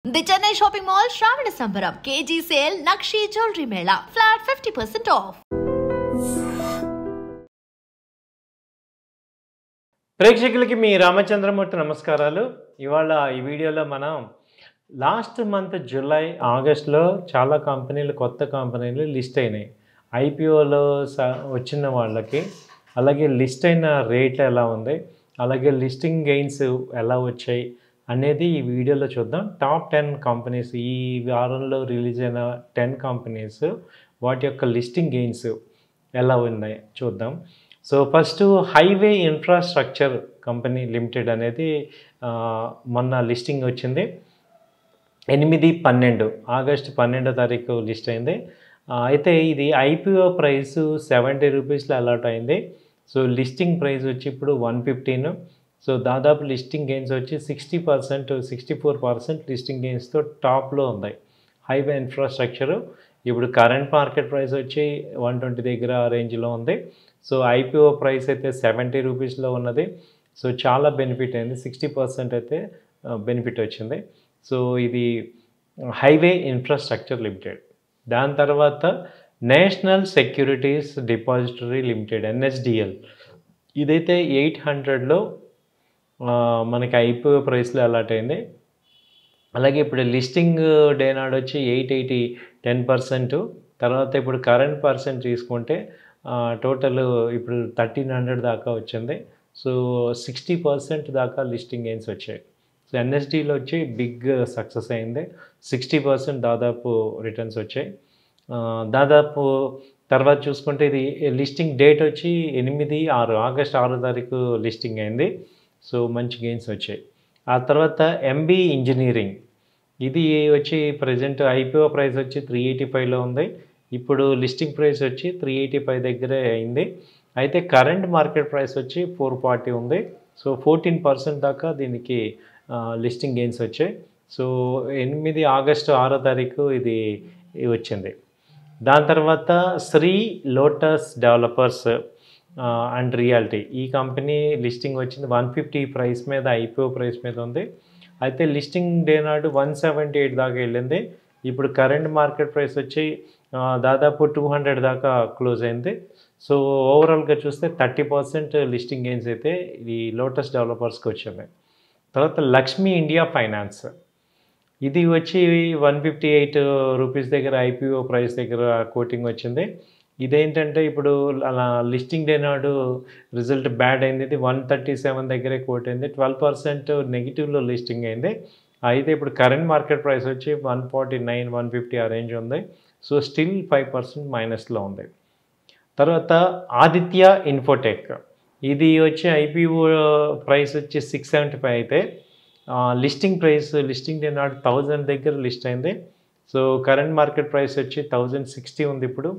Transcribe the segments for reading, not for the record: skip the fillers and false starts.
The Chennai Shopping Mall Shravana Sambaram KG Sale Nakshi Jewelry Mela Flat 50% off. ప్రేక్షకులకి మీ రామచంద్రమూర్తి నమస్కారాలు. ఇవాళ ఈ వీడియోలో మనం లాస్ట్ మంత్ జూలై ఆగస్టులో చాలా కంపెనీలు కొత్త కంపెనీలు లిస్ట్ అయినాయి. ఐపీఓలో వచ్చిన వాళ్ళకి అలాగే లిస్ట్ అయిన రేట్ ఎలా ఉంది, అలాగే లిస్టింగ్ గెయిన్స్ ఎలా వచ్చాయి అనేది ఈ వీడియోలో చూద్దాం. టాప్ 10 కంపెనీస్, ఈ వారంలో రిలీజ్ అయిన 10 కంపెనీస్ వాటి యొక్క లిస్టింగ్ గెయిన్స్ ఎలా ఉన్నాయి చూద్దాం. So first highway infrastructure company limited అనేది మొన్న లిస్టింగ్ వచ్చింది. 8-12 ఆగస్టు 12వ తారీఖు లిస్ట్ అయింది. అయితే ఇది ఐపీఓ ప్రైస్ 70 రూపీస్లో అలాట్ అయింది. సో లిస్టింగ్ ప్రైస్ వచ్చి ఇప్పుడు 115. సో దాదాపు లిస్టింగ్ గెయిన్స్ వచ్చి 60%, 64% లిస్టింగ్ గెయిన్స్తో టాప్లో ఉంది హైవే ఇన్ఫ్రాస్ట్రక్చరు. ఇప్పుడు కరెంట్ మార్కెట్ ప్రైస్ వచ్చి 120 దగ్గర రేంజ్లో ఉంది. సో ఐపీఓ ప్రైస్ అయితే 70 రూపీస్లో ఉన్నది. సో చాలా బెనిఫిట్ అయింది, 60% అయితే బెనిఫిట్ వచ్చింది. సో ఇది హైవే ఇన్ఫ్రాస్ట్రక్చర్ లిమిటెడ్. దాని తర్వాత national securities depository limited NSDL, ఇదైతే 800లో మనకి ఐపీఓ ప్రైస్లో అలాట్ అయింది. అలాగే ఇప్పుడు లిస్టింగ్ డే నాడు వచ్చి 880 10%. తర్వాత ఇప్పుడు కరెంట్ పర్సెంట్ తీసుకుంటే టోటల్ ఇప్పుడు 1300 దాకా వచ్చింది. సో 60% దాకా లిస్టింగ్ గెయిన్స్ వచ్చాయి. సో NSDలో వచ్చి బిగ్ సక్సెస్ అయింది, 60% దాదాపు రిటర్న్స్ వచ్చాయి. దాదాపు తర్వాత చూసుకుంటే ఇది లిస్టింగ్ డేట్ వచ్చి ఆగస్టు 6వ తారీఖు లిస్టింగ్ అయింది. సో మంచి గెయిన్స్ వచ్చాయి. ఆ తర్వాత MB ఇంజనీరింగ్, ఇది వచ్చి ప్రజెంట్ ఐపీఓ ప్రైస్ వచ్చి 385లో ఉంది. ఇప్పుడు లిస్టింగ్ ప్రైస్ వచ్చి 385 దగ్గరే అయింది. అయితే కరెంట్ మార్కెట్ ప్రైస్ వచ్చి 440 ఉంది. సో 14% దాకా దీనికి లిస్టింగ్ గెయిన్స్ వచ్చాయి. సో ఆగస్టు 6వ తారీఖు ఇది వచ్చింది. దాని తర్వాత Shri Lotus Developers and Reality, ఈ కంపెనీ లిస్టింగ్ వచ్చింది 150 ప్రైస్ మీద, ఐపీఓ ప్రైస్ మీద ఉంది. అయితే లిస్టింగ్ డే నాడు 178 దాకా వెళ్ళింది. ఇప్పుడు కరెంట్ మార్కెట్ ప్రైస్ వచ్చి దాదాపు 200 దాకా క్లోజ్ అయింది. సో ఓవరాల్గా చూస్తే 30% లిస్టింగ్ గెయిన్స్ అయితే ఈ లోటస్ డెవలపర్స్కి వచ్చింది. తర్వాత లక్ష్మీ ఇండియా ఫైనాన్స్, ఇది వచ్చి 158 రూపీస్ దగ్గర ఐపీఓ ప్రైస్ దగ్గర కోటింగ్ వచ్చింది. ఇదేంటంటే ఇప్పుడు అలా లిస్టింగ్ డే నాడు రిజల్ట్ బ్యాడ్ అయింది, ఇది 137 దగ్గరే కోట్ అయింది, 12% నెగిటివ్లో లిస్టింగ్ అయింది. అయితే ఇప్పుడు కరెంట్ మార్కెట్ ప్రైస్ వచ్చి 149 150 ఆ రేంజ్ ఉంది. సో స్టిల్ 5% మైనస్లో ఉంది. తర్వాత ఆదిత్య ఇన్ఫోటెక్, ఇది వచ్చి ఐపీఓ ప్రైస్ వచ్చి 675 అయితే లిస్టింగ్ డే నాడు 1000 దగ్గర లిస్ట్ అయింది. సో కరెంట్ మార్కెట్ ప్రైస్ వచ్చి 1060 ఉంది ఇప్పుడు.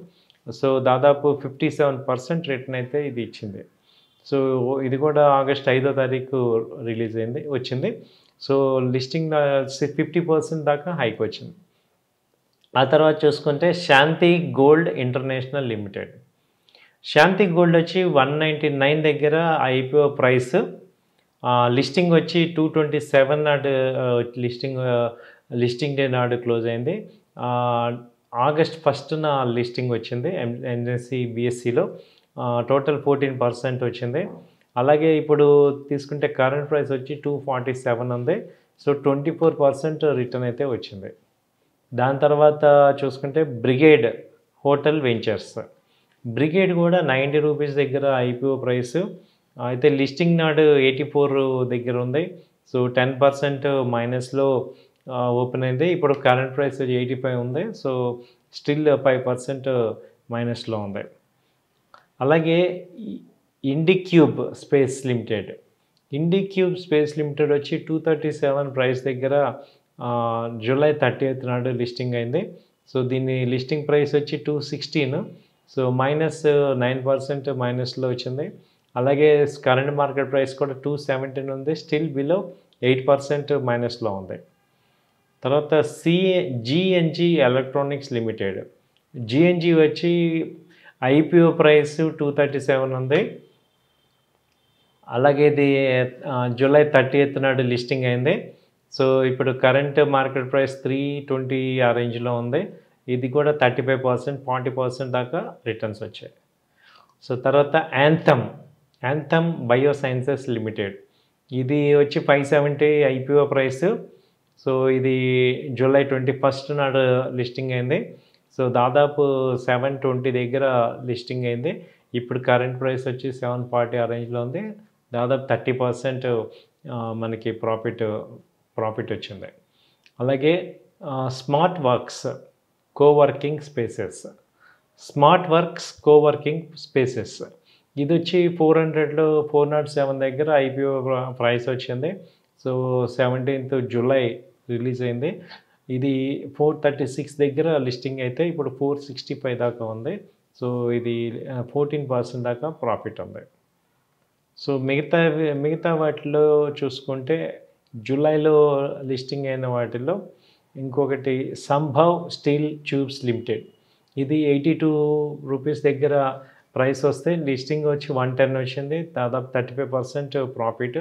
సో దాదాపు 57% రిటర్న్ అయితే ఇది ఇచ్చింది. సో ఇది కూడా ఆగస్టు 5వ తారీఖు వచ్చింది. సో లిస్టింగ్ 50% దాకా హైక్ వచ్చింది. ఆ తర్వాత చూసుకుంటే శాంతి గోల్డ్ ఇంటర్నేషనల్ లిమిటెడ్, శాంతి గోల్డ్ వచ్చి 199 దగ్గర ఐపీఓ ప్రైస్, లిస్టింగ్ వచ్చి 227 నాడు లిస్టింగ్ డే నాడు క్లోజ్ అయింది. ఆగస్ట్ 1న లిస్టింగ్ వచ్చింది NSE BSEలో, టోటల్ 14% వచ్చింది. అలాగే ఇప్పుడు తీసుకుంటే కరెంట్ ప్రైస్ వచ్చి 247 ఉంది. సో 24% రిటర్న్ అయితే వచ్చింది. దాని తర్వాత చూసుకుంటే బ్రిగేడ్ హోటల్ వెంచర్స్, బ్రిగేడ్ కూడా 90 రూపీస్ దగ్గర ఐపీఓ ప్రైస్, అయితే లిస్టింగ్ నాడు 84 దగ్గర ఉంది. సో 10% మైనస్లో ఓపెన్ అయింది. ఇప్పుడు కరెంట్ ప్రైస్ 85 ఉంది. సో స్టిల్ 5% మైనస్లో ఉంది. అలాగే ఇండిక్యూబ్ స్పేస్ లిమిటెడ్, వచ్చి 237 ప్రైస్ దగ్గర జూలై 30th నాడు లిస్టింగ్ అయింది. సో దీని లిస్టింగ్ ప్రైస్ వచ్చి 216, సో -9% మైనస్లో వచ్చింది. అలాగే కరెంట్ మార్కెట్ ప్రైస్ కూడా 217 ఉంది, స్టిల్ బిలో 8% మైనస్లో ఉంది. తర్వాత GNG ఎలక్ట్రానిక్స్ లిమిటెడ్, GNG వచ్చి ఐపీఓ ప్రైస్ 237 ఉంది. అలాగే ఇది జూలై 30th నాడు లిస్టింగ్ అయింది. సో ఇప్పుడు కరెంట్ మార్కెట్ ప్రైస్ 320 ఆ రేంజ్లో ఉంది. ఇది కూడా 35%, 40% దాకా రిటర్న్స్ వచ్చాయి. సో తర్వాత యాంథమ్ బయోసైన్సెస్ లిమిటెడ్, ఇది వచ్చి 570 ఐపీఓ ప్రైస్. సో ఇది జూలై 21 నాడు లిస్టింగ్ అయింది. సో దాదాపు 720 దగ్గర లిస్టింగ్ అయింది. ఇప్పుడు కరెంట్ ప్రైస్ వచ్చి 740 ఆ రేంజ్లో ఉంది. దాదాపు 30% మనకి ప్రాఫిట్ వచ్చింది. అలాగే స్మార్ట్ వర్క్స్ కోవర్కింగ్ స్పేసెస్, ఇది వచ్చి 407 దగ్గర ఐపీఓ ప్రైస్ వచ్చింది. సో 17th జూలై రిలీజ్ అయింది. ఇది 436 దగ్గర లిస్టింగ్ అయితే ఇప్పుడు 465 దాకా ఉంది. సో ఇది 14% దాకా ప్రాఫిట్ ఉంది. సో మిగతా వాటిలో చూసుకుంటే జూలైలో లిస్టింగ్ అయిన వాటిలో ఇంకొకటి సంభవ్ స్టీల్ ట్యూబ్స్ లిమిటెడ్, ఇది 82 రూపీస్ దగ్గర ప్రైస్ వస్తే లిస్టింగ్ వచ్చి 110 వచ్చింది. దాదాపు 35% ప్రాఫిట్.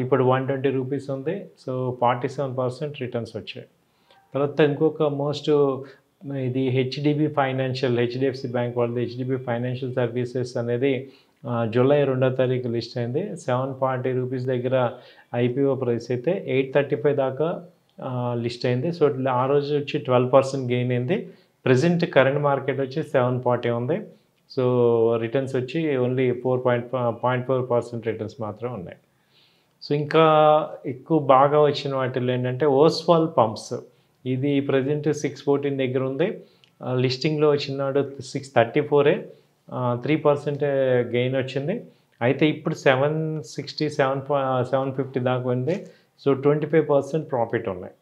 ఇప్పుడు 120 రూపీస్ ఉంది. సో 47% రిటర్న్స్ వచ్చాయి. తర్వాత ఇంకొక ఇది హెచ్డిఎఫ్సి బ్యాంక్ వాళ్ళది హెచ్డిబి ఫైనాన్షియల్ సర్వీసెస్ అనేది జూలై 2వ తారీఖు లిస్ట్ అయింది. 740 రూపీస్ దగ్గర ఐపీఓ ప్రైస్ అయితే 835 దాకా లిస్ట్ అయింది. సో ఆ రోజు వచ్చి 12% గెయిన్ అయింది. ప్రజెంట్ కరెంట్ మార్కెట్ వచ్చి 740 ఉంది. సో రిటర్న్స్ వచ్చి ఓన్లీ 0.4% రిటర్న్స్ మాత్రం ఉన్నాయి. సో ఇంకా ఎక్కువ బాగా వచ్చిన వాటిల్లో ఏంటంటే ఓస్వాల్ పంప్స్, ఇది ప్రజెంట్ 614 దగ్గర ఉంది. లిస్టింగ్లో వచ్చినాడు 634, 3% గెయిన్ వచ్చింది. అయితే ఇప్పుడు 750 దాకా ఉంది. సో 25% ప్రాఫిట్ ఉన్నాయి.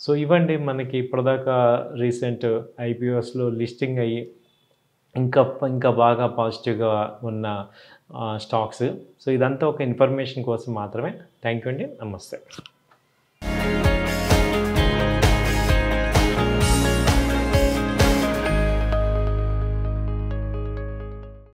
సో ఇవ్వండి మనకి ఇప్పటిదాకా రీసెంట్ ఐపీఓస్లో లిస్టింగ్ అయ్యి ఇంకా బాగా పాజిటివ్గా ఉన్న స్టాక్స్. సో ఇదంతా ఒక ఇన్ఫర్మేషన్ కోసం మాత్రమే. థ్యాంక్ యూ అండి. నమస్తే.